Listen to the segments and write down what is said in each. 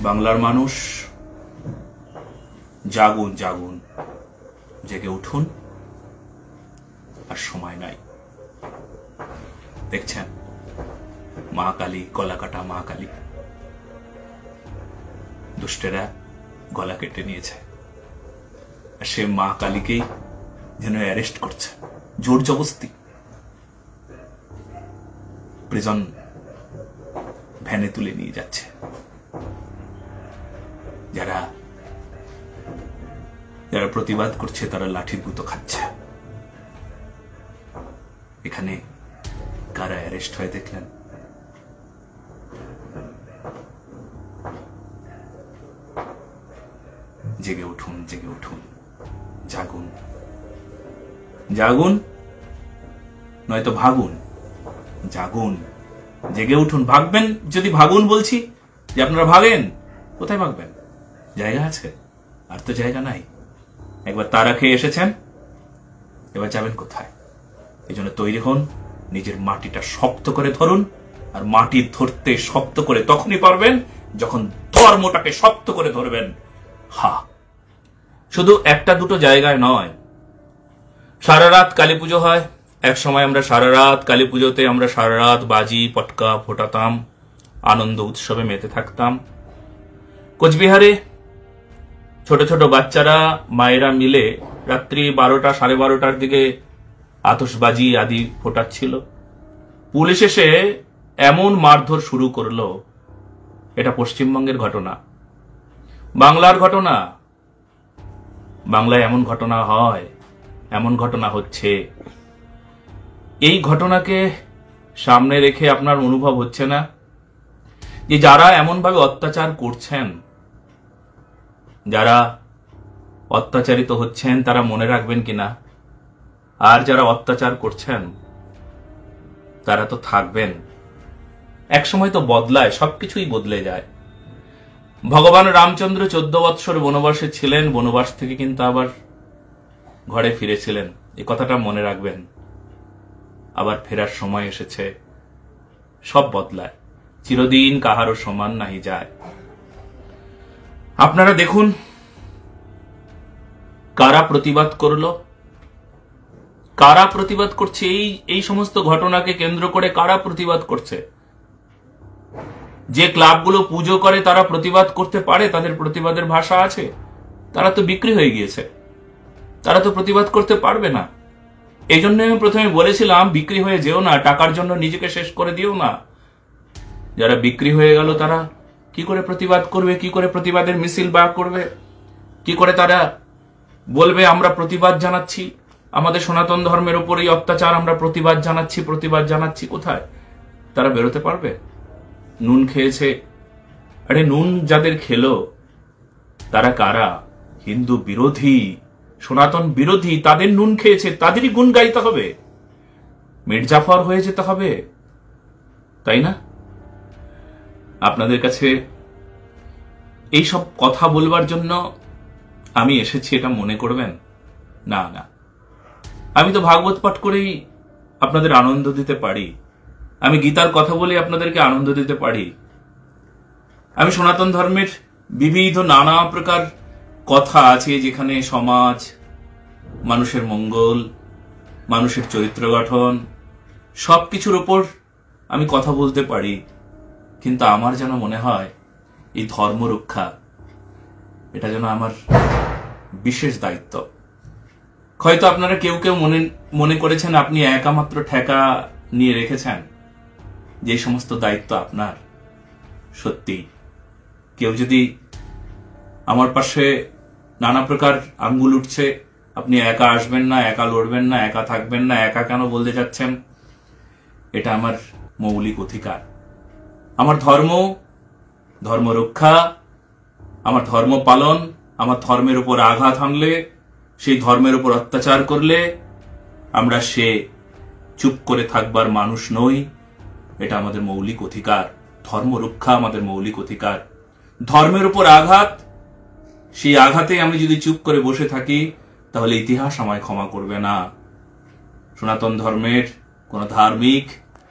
বাংলার মানুষ জাগুন জাগুন, জেগে উঠুন, আর সময় নাই। দেখছেন মা কালী, গলা কাটা মা কালী, দুষ্টেরা গলা কেটে নিয়েছে, আর সে মা কালীকেই যেন অ্যারেস্ট করছে জোর জবস্তি, প্রিজন ভ্যানে তুলে নিয়ে যাচ্ছে। যারা যারা প্রতিবাদ করছে তারা লাঠির গুঁতো খাচ্ছে। এখানে কারা অ্যারেস্ট হয়ে দেখলেন? জেগে উঠুন, জেগে উঠুন, জাগুন জাগুন, নয়তো ভাগুন। জাগুন, জেগে উঠুন। ভাগবেন যদি ভাগুন বলছি যে আপনারা ভাগেন, কোথায় ভাগবেন? জায়গা আছে? আর তো জায়গা নাই। একবার তারা খেয়ে এসেছেন, এবার যাবেন কোথায়? এই জন্য তৈরি হন, নিজের মাটিটা শক্ত করে ধরুন। আর মাটি ধরতে শক্ত করে তখনই পারবেন যখন ধর্মটাকে শক্ত করে ধরবেন। শুধু একটা দুটো জায়গায় নয়। সারা রাত কালী পুজো হয়। এক সময় আমরা সারা রাত কালী পুজোতে আমরা সারা রাত বাজি পটকা ফোটাতাম, আনন্দ উৎসবে মেতে থাকতাম। কোচবিহারে ছোট ছোট বাচ্চারা মায়েরা মিলে রাত্রি 12টা 12:30টার দিকে আতশবাজি আদি ফোটাচ্ছিল। পুলিশ এসে এমন মারধর শুরু করলো। এটা পশ্চিমবঙ্গের ঘটনা, বাংলার ঘটনা। বাংলায় এমন ঘটনা হয়, এমন ঘটনা হচ্ছে। এই ঘটনাকে সামনে রেখে আপনার অনুভব হচ্ছে না যে যারা এমনভাবে অত্যাচার করছেন, যারা অত্যাচারিত হচ্ছেন তারা মনে রাখবেন কিনা? আর যারা অত্যাচার করছেন তারা তো থাকবেন। একসময় তো বদলায়, সবকিছুই বদলে যায়। ভগবান রামচন্দ্র 14 বৎসর বনবাসে ছিলেন, বনবাস থেকে কিন্তু আবার ঘরে ফিরেছিলেন। এই কথাটা মনে রাখবেন। আবার ফেরার সময় এসেছে। সব বদলায়, চিরদিন কাহারও সমান নাহি যায়। আপনারা দেখুন কারা প্রতিবাদ করলো, কারা প্রতিবাদ করছে। এই সমস্ত ঘটনাকে কেন্দ্র করে কারা প্রতিবাদ করছে? যে ক্লাবগুলো পুজো করে তারা প্রতিবাদ করতে পারে, তাদের প্রতিবাদের ভাষা আছে। তারা তো বিক্রি হয়ে গিয়েছে, তারা তো প্রতিবাদ করতে পারবে না। এই জন্য আমি প্রথমে বলেছিলাম বিক্রি হয়ে যেও না, টাকার জন্য নিজেকে শেষ করে দিও না। যারা বিক্রি হয়ে গেল তারা কি করে প্রতিবাদ করবে? কি করে প্রতিবাদের মিছিল বার করবে? কি করে তারা বলবে আমরা প্রতিবাদ জানাচ্ছি, আমাদের সনাতন ধর্মের উপর এই অত্যাচার আমরা প্রতিবাদ জানাচ্ছি, প্রতিবাদ জানাচ্ছি? কোথায় তারা বেরোতে পারবে? নুন খেয়েছে। আরে নুন যাদের খেলো তারা কারা? হিন্দু বিরোধী, সনাতন বিরোধী। তাদের নুন খেয়েছে, তাদেরই গুণ গাইতে হবে, মির্জাফর হয়ে যেতে হবে, তাই না? আপনাদের কাছে এই সব কথা বলবার জন্য আমি এসেছি এটা মনে করবেন না। না, আমি তো ভাগবত পাঠ করেই আপনাদের আনন্দ দিতে পারি, আমি গীতার কথা বলে আপনাদেরকে আনন্দ দিতে পারি, আমি সনাতন ধর্মের বিবিধ নানা প্রকার কথা আছে যেখানে সমাজ, মানুষের মঙ্গল, মানুষের চরিত্র গঠন সবকিছুর উপর আমি কথা বলতে পারি। কিন্তু আমার যেন মনে হয় এই ধর্ম রক্ষা, এটা যেন আমার বিশেষ দায়িত্ব। হয়তো আপনারা কেউ কেউ মনে করেছেন আপনি একা মাত্র ঠেকা নিয়ে রেখেছেন, যে সমস্ত দায়িত্ব আপনার। সত্যি কেউ যদি আমার পাশে নানা প্রকার আঙ্গুল উঠছে, আপনি একা আসবেন না, একা লড়বেন না, একা থাকবেন না, একা কেন বলতে যাচ্ছেন, এটা আমার মৌলিক অধিকার। আমার ধর্ম, ধর্ম রক্ষা, আমার ধর্ম পালন, আমার ধর্মের উপর আঘাত হানলে, সেই ধর্মের উপর অত্যাচার করলে আমরা সে চুপ করে থাকবার মানুষ নই। এটা আমাদের মৌলিক অধিকার। ধর্ম রক্ষা আমাদের মৌলিক অধিকার। ধর্মের উপর আঘাত, সেই আঘাতে আমি যদি চুপ করে বসে থাকি তাহলে ইতিহাস আমায় ক্ষমা করবে না। সনাতন ধর্মের কোন ধার্মিক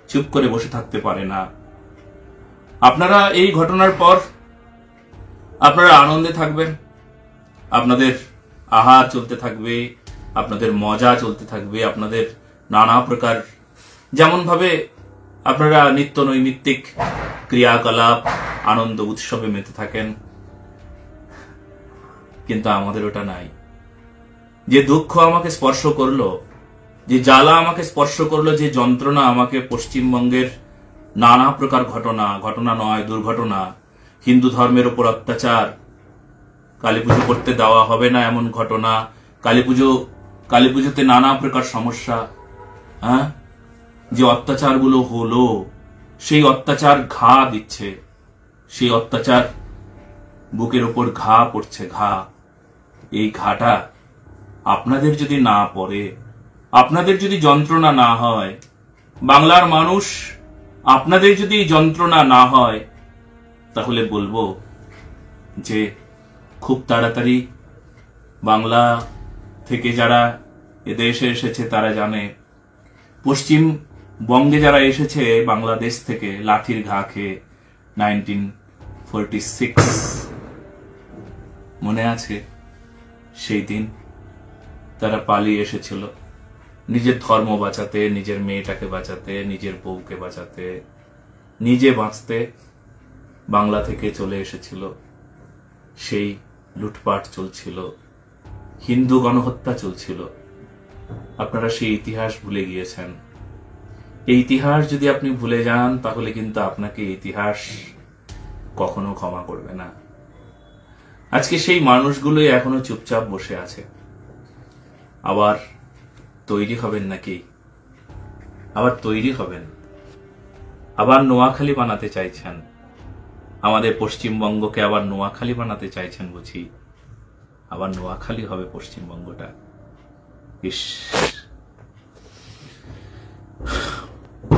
চুপ করে বসে থাকতে পারে না। আপনারা এই ঘটনার পর আপনারা আনন্দে থাকবেন, আপনাদের আহার চলতে থাকবে, আপনাদের মজা চলতে থাকবে, আপনাদের নানা প্রকার যেমন ভাবে আপনারা নিত্য নৈমিত্তিক ক্রিয়াকলাপ আনন্দ উৎসবে মেতে থাকেন, কিন্তু আমাদের ওটা নাই। যে দুঃখ আমাকে স্পর্শ করলো, যে জ্বালা আমাকে স্পর্শ করলো, যে যন্ত্রণা আমাকে পশ্চিমবঙ্গের নানা প্রকার ঘটনা নয় দুর্ঘটনা, হিন্দু ধর্মের উপর অত্যাচার, কালী পুজো করতে দেওয়া হবে না এমন ঘটনা, কালী পুজোতে নানা প্রকার সমস্যা, যে অত্যাচারগুলো হলো, সেই অত্যাচার ঘা দিচ্ছে, সেই অত্যাচার বুকের উপর ঘা পড়ছে, ঘা। এই ঘাটা আপনাদের যদি না পড়ে, আপনাদের যদি যন্ত্রণা না হয়, বাংলার মানুষ আপনাদের যদি যন্ত্রণা না হয়, তাহলে বলবো যে খুব তাড়াতাড়ি বাংলা থেকে যারা এদেশে এসেছে তারা জানে, পশ্চিমবঙ্গে যারা এসেছে বাংলাদেশ থেকে লাঠির ঘা খেয়ে 1946, মনে আছে সেই দিন তারা পালিয়ে এসেছিল নিজের ধর্ম বাঁচাতে, নিজের মেয়েটাকে বাঁচাতে, নিজের বউকে বাঁচাতে, নিজে বাঁচতে বাংলা থেকে চলে এসেছিল। সেই লুটপাট চলছিল, হিন্দু গণহত্যা চলছিল। আপনারা সেই ইতিহাস ভুলে গিয়েছেন। এই ইতিহাস যদি আপনি ভুলে যান, তাহলে কিন্তু আপনাকে ইতিহাস কখনো ক্ষমা করবে না। আজকে সেই মানুষগুলোই এখনো চুপচাপ বসে আছে। আবার তৈরি হবেন নাকি? আবার তৈরি হবেন, আবার নোয়াখালী বানাতে চাইছেন, আমাদের পশ্চিমবঙ্গকে আবার নোয়াখালী বানাতে চাইছেন বুঝি। আবার নোয়াখালী হবে পশ্চিমবঙ্গটা। ইস,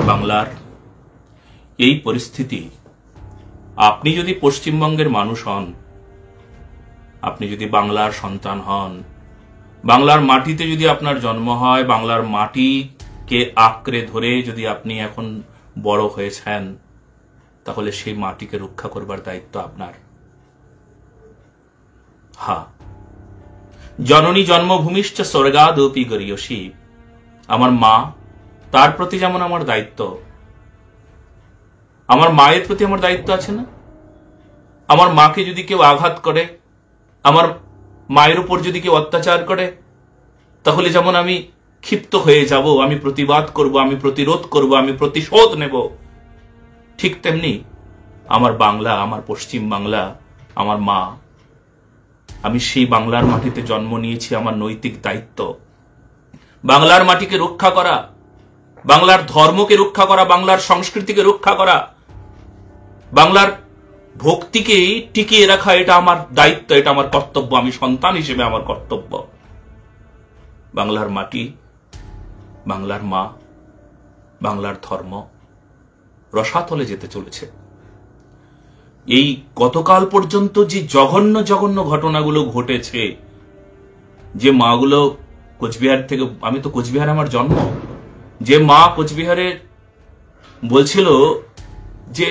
বাংলার এই পরিস্থিতি, আপনি যদি পশ্চিমবঙ্গের মানুষ হন, আপনি যদি বাংলার সন্তান হন, বাংলার মাটিতে যদি আপনার জন্ম হয়, বাংলার মাটিকে আঁকড়ে ধরে যদি আপনি এখন বড় হয়েছেন, তাহলে সেই মাটিকে রক্ষা করবার দায়িত্ব আপনার। হ্যাঁ, জননী জন্মভূমিশ্চ স্বর্গাদপি গরীয়সী, আমার মা, তার প্রতি যেমন আমার দায়িত্ব, আমার মায়ের প্রতি আমার দায়িত্ব আছে না? আমার মাকে যদি কেউ আঘাত করে, আমার মায়ের উপর যদি কেউ অত্যাচার করে, তাহলে যেমন আমি ক্ষিপ্ত হয়ে যাব, আমি প্রতিবাদ করব, আমি প্রতিরোধ করব, আমি প্রতিশোধ নেব, ঠিক তেমনি আমার বাংলা, আমার পশ্চিম বাংলা, আমার মা, আমি সেই বাংলার মাটিতে জন্ম নিয়েছি, আমার নৈতিক দায়িত্ব বাংলার মাটিকে রক্ষা করা, বাংলার ধর্মকে রক্ষা করা, বাংলার সংস্কৃতিকে রক্ষা করা, বাংলার ভক্তিকে টিকিয়ে রাখা, এটা আমার দায়িত্ব, এটা আমার কর্তব্য, আমি সন্তান হিসেবে আমার কর্তব্য। বাংলার মাটি, বাংলার মা, বাংলার ধর্ম রসাতলে যেতে চলেছে। এই গতকাল পর্যন্ত যে জঘন্য জঘন্য ঘটনাগুলো ঘটেছে, যে মাগুলো কোচবিহার থেকে, আমি তো কোচবিহার আমার জন্ম, যে মা কোচবিহারে বলছিল যে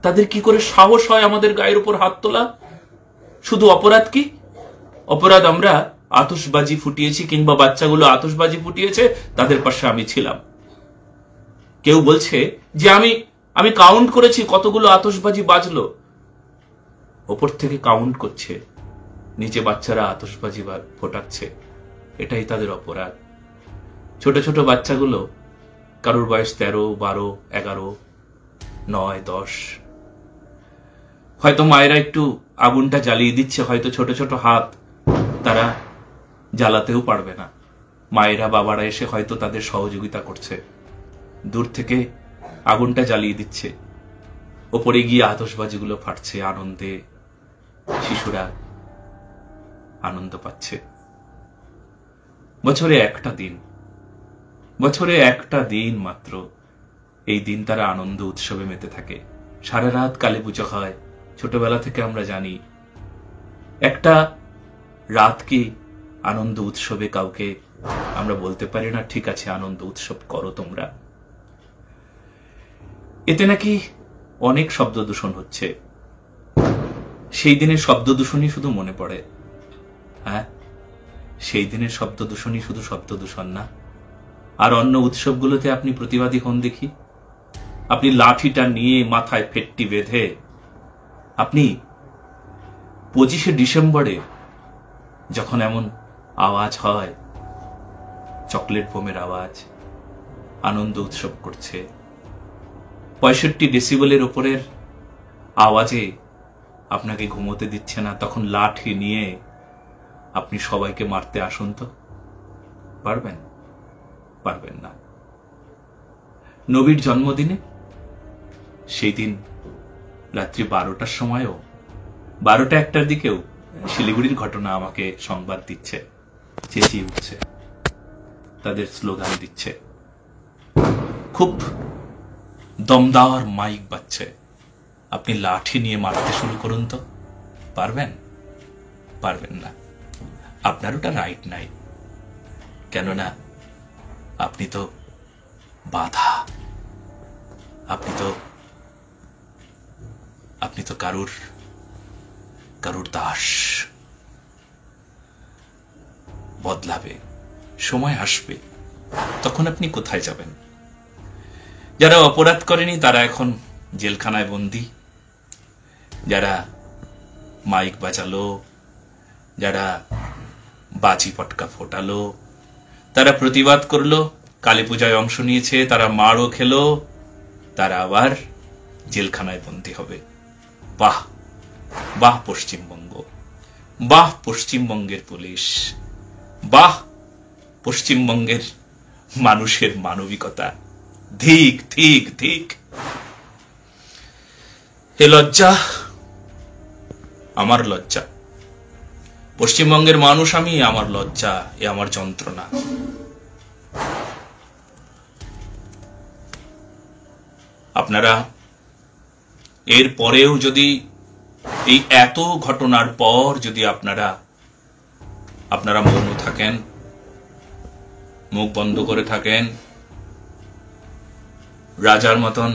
তাদের কি করে সাহস হয় আমাদের গায়ের উপর হাত তোলা। শুধু অপরাধ কি? অপরাধ আমরা আতশবাজি ফুটিয়েছি, কিংবা বাচ্চাগুলো আতশবাজি ফুটিয়েছে, তাদের পাশে আমি ছিলাম। কেউ বলছে যে আমি কাউন্ট করেছি কতগুলো আতশবাজি বাজলো, ওপর থেকে কাউন্ট করছে, নিচে বাচ্চারা আতশবাজি ফোটাচ্ছে, এটাই তাদের অপরাধ। ছোট ছোট বাচ্চাগুলো, কারোর বয়স 13, 12, 11, 9, 10, হয়তো মায়েরা একটু আগুনটা জ্বালিয়ে দিচ্ছে, হয়তো ছোট ছোট হাত, তারা জ্বালাতেও পারবে না। মায়েরা বাবারা এসে হয়তো তাদের সহযোগিতা করছে, দূর থেকে আগুনটা জ্বালিয়ে দিচ্ছে, ওপরে গিয়ে আতশবাজিগুলো ফাটছে, আনন্দে শিশুরা আনন্দ পাচ্ছে। বছরে একটা দিন মাত্র, এই দিন তারা আনন্দ উৎসবে মেতে থাকে। সারা রাত কালী পুজো হয়, ছোটবেলা থেকে আমরা জানি। একটা রাত কি আনন্দ উৎসবে কাউকে আমরা বলতে পারি না ঠিক আছে আনন্দ উৎসব করো তোমরা? এতে নাকি অনেক শব্দ দূষণ হচ্ছে, সেই দিনের শব্দ দূষণই শুধু মনে পড়ে। হ্যাঁ, সেই দিনের শব্দ দূষণই শুধু শব্দ দূষণ না। আর অন্য উৎসবগুলোতে আপনি প্রতিবাদী হন দেখি। আপনি লাঠিটা নিয়ে মাথায় ফেটটি বেঁধে আপনি 25শে ডিসেম্বরে যখন এমন আওয়াজ হয়, চকলেট বোমের আওয়াজ, আনন্দ উৎসব করছে, 65 ডেসিবেলের ওপরের আওয়াজে আপনাকে ঘুমোতে দিচ্ছে না, তখন লাঠি নিয়ে আপনি সবাইকে মারতে আসুন তো পারবেন? পারবেন না। নবীর জন্মদিনে সেই দিন রাত্রি 12টার সময়ও, 12টা-1টার দিকেও শিলিগুড়ির ঘটনা আমাকে সংবাদ দিচ্ছে, চেঁচিয়ে উঠছে, তাদের স্লোগান দিচ্ছে, খুব দমদার মাইক বাজছে। আপনি লাঠি নিয়ে মারতে শুরু করুন তো পারবেন? পারবেন না। আপনার ওটা রাইট নাই, কেননা আপনি তো বাধা, আপনি তো কারুর দাস। বদলাবে, সময় আসবে, তখন আপনি কোথায় যাবেন? যারা অপরাধ করেনি তারা এখন জেলখানায় বন্দী, যারা মাইক বাজালো, যারা বাজি পটকা ফোটালো, তারা প্রতিবাদ করলো, কালী পূজায় অংশ নিয়েছে, তারা মারও খেলো, তারা আবার জেলখানায় বন্দী হবে। বাহ বাহ পশ্চিমবঙ্গ, বাহ পশ্চিমবঙ্গের পুলিশ, বাহ পশ্চিমবঙ্গের মানুষের মানবিকতা। ধিক ধিক ধিক। এ লজ্জা, আমার লজ্জা। পশ্চিমবঙ্গের মানুষ আমি, আমার লজ্জা, এ আমার যন্ত্রণা। আপনারা এর পরেও যদি এই এত ঘটনার পর যদি আপনারা মৌন থাকেন, মুখ বন্ধ করে থাকেন, রাজার মতন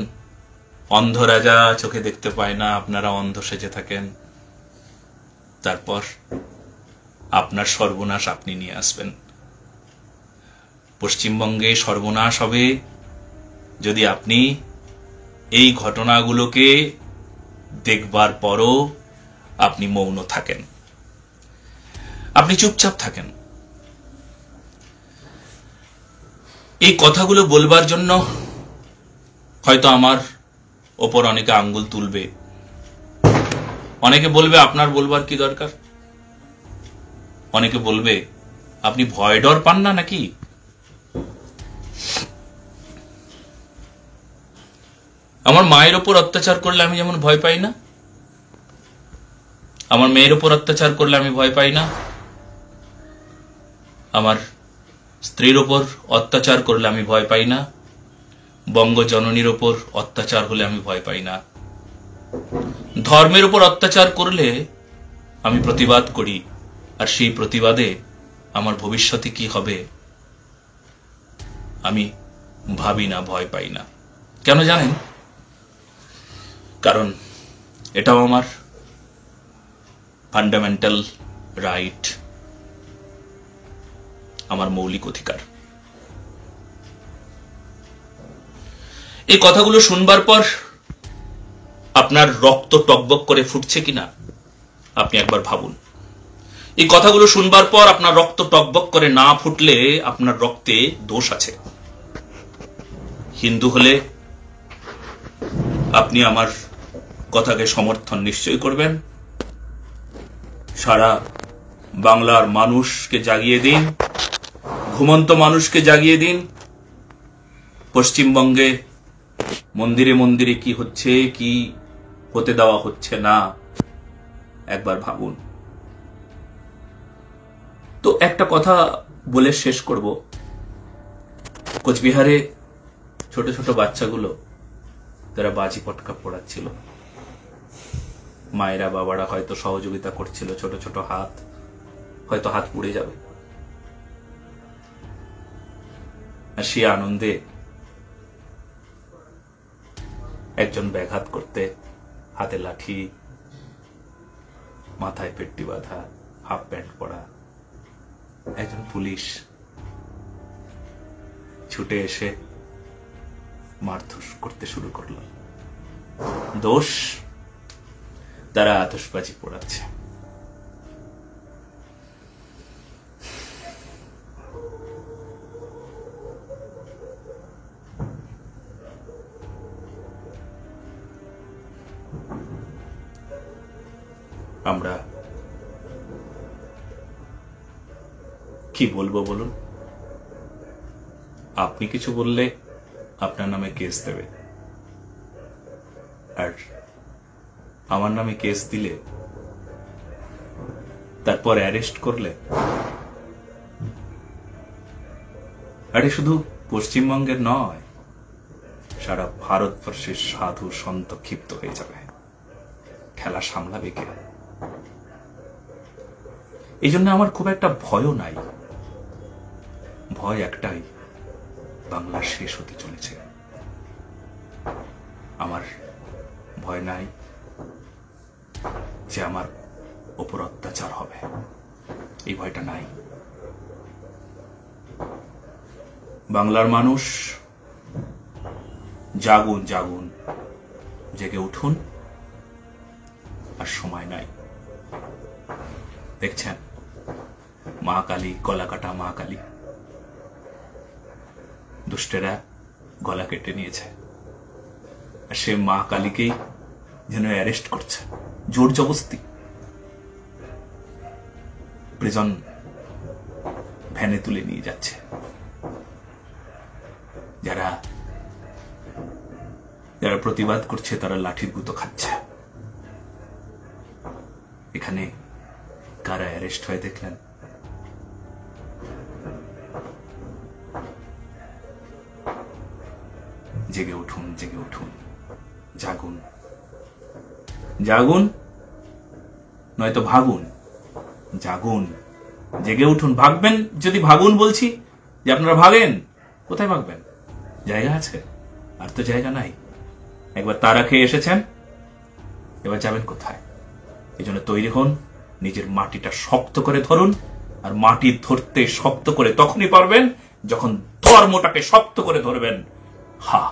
অন্ধ রাজা চোখে দেখতে পায় না, আপনারা অন্ধ সেজে থাকেন, তারপর আপনার সর্বনাশ আপনি নিয়ে আসবেন। পশ্চিমবঙ্গে সর্বনাশ হবে যদি আপনি এই ঘটনাগুলোকে দেখবার পরও আপনি মৌন থাকেন, আপনি চুপচাপ থাকেন। এই কথাগুলো বলবার জন্য হয়তো আমার ওপর অনেকে আঙ্গুল তুলবে, অনেকে বলবে আপনার বলবার কি দরকার, অনেকে বলবে আপনি ভয় ডর পান না নাকি? আমার মায়ের ওপর অত্যাচার করলে আমি যেমন ভয় পাই না, আমার মেয়ের ওপর অত্যাচার করলে আমি ভয় পাই না, আমার স্ত্রীর ওপর অত্যাচার করলে আমি ভয় পাই না, বঙ্গজননীর ওপর অত্যাচার হলে আমি ভয় পাই না, ধর্মের ওপর অত্যাচার করলে আমি প্রতিবাদ করি, আর সেই প্রতিবাদে আমার ভবিষ্যতে কি হবে আমি ভাবি না, ভয় পাই না। কেন জানেন? কারণ এটাও আমার ফান্ডামেন্টাল রাইট, আমার মৌলিক অধিকার। এই কথাগুলো শুনবার পর আপনার রক্ত টকবক করে ফুটছে কিনা আপনি একবার ভাবুন। এই কথাগুলো শুনবার পর আপনার রক্ত টকবক করে না ফুটলে আপনার রক্তে দোষ আছে। হিন্দু হলে আপনি আমার কথাকে সমর্থন নিশ্চয়ই করবেন। সারা বাংলার মানুষকে জাগিয়ে দিন, ঘুমন্ত মানুষকে জাগিয়ে দিন। পশ্চিমবঙ্গে মন্দিরে মন্দিরে কি হচ্ছে, কি হতে দেওয়া হচ্ছে না, একবার ভাবুন। তো একটা কথা বলে শেষ করব। কোচবিহারে ছোট ছোট বাচ্চাগুলো তারা বাজি পটকা পোড়াচ্ছিল, মায়েরা বাবারা হয়তো সহযোগিতা করছিল, ছোট ছোট হাত, হয়তো হাত পুড়ে যাবে, আর সে আনন্দে একজন ব্যাঘাত করতে হাতে লাঠি মাথায় পেট্টি বাঁধা, হাফ প্যান্ট পরা একজন পুলিশ ছুটে এসে মারধর করতে শুরু করলো। দোষ, তারা আতশবাজি পোড়াচ্ছে। আমরা কি বলবো বলুন? আপনি কিছু বললে আপনার নামে কেস দেবে, আর আমার নামে কেস দিলে, তারপর অ্যারেস্ট করলে, আরে শুধু পশ্চিমবঙ্গের নয়, সারা ভারতবর্ষের সাধু সন্ত ক্ষিপ্ত হয়ে যাবে। খেলা সামলাবে কে? এই জন্য আমার খুব একটা ভয়ও নাই। ভয় একটাই, বাংলা শেষ হতে চলেছে। আমার ভয় নাই যে আমার ওপর অত্যাচার হবে, এই ভয়টা নাই। বাংলার মানুষ জাগুন, জাগুন, জেগে উঠুন, আর সময় নাই। দেখছেন মা কালী, গলা কাটা মা কালী, দুষ্টেরা গলা কেটে নিয়েছে, আর সে মা কালীকেই যেন অ্যারেস্ট করছে জোর জবস্তি। প্রিজন ভ্যানে তুলে নিয়ে যাচ্ছে। যারা যারা প্রতিবাদ করছে তারা লাঠির গুঁতো খাচ্ছে। এখানে কারা অ্যারেস্ট হয় দেখলেন? জেগে উঠুন, জেগে উঠুন, জাগুন, জাগুন, নয়তো ভাগুন। জাগুন, জেগে উঠুন। ভাগবেন যদি ভাগুন বলছি, যে আপনারা ভাগেন, কোথায় ভাগবেন? জায়গা আছে? আর তো জায়গা নাই। একবার তারা খেয়ে এসেছেন, এবার যাবেন কোথায়? এই জন্য তৈরি হন, নিজের মাটিটা শক্ত করে ধরুন। আর মাটি ধরতে শক্ত করে তখনই পারবেন যখন ধর্মটাকে শক্ত করে ধরবেন। হা।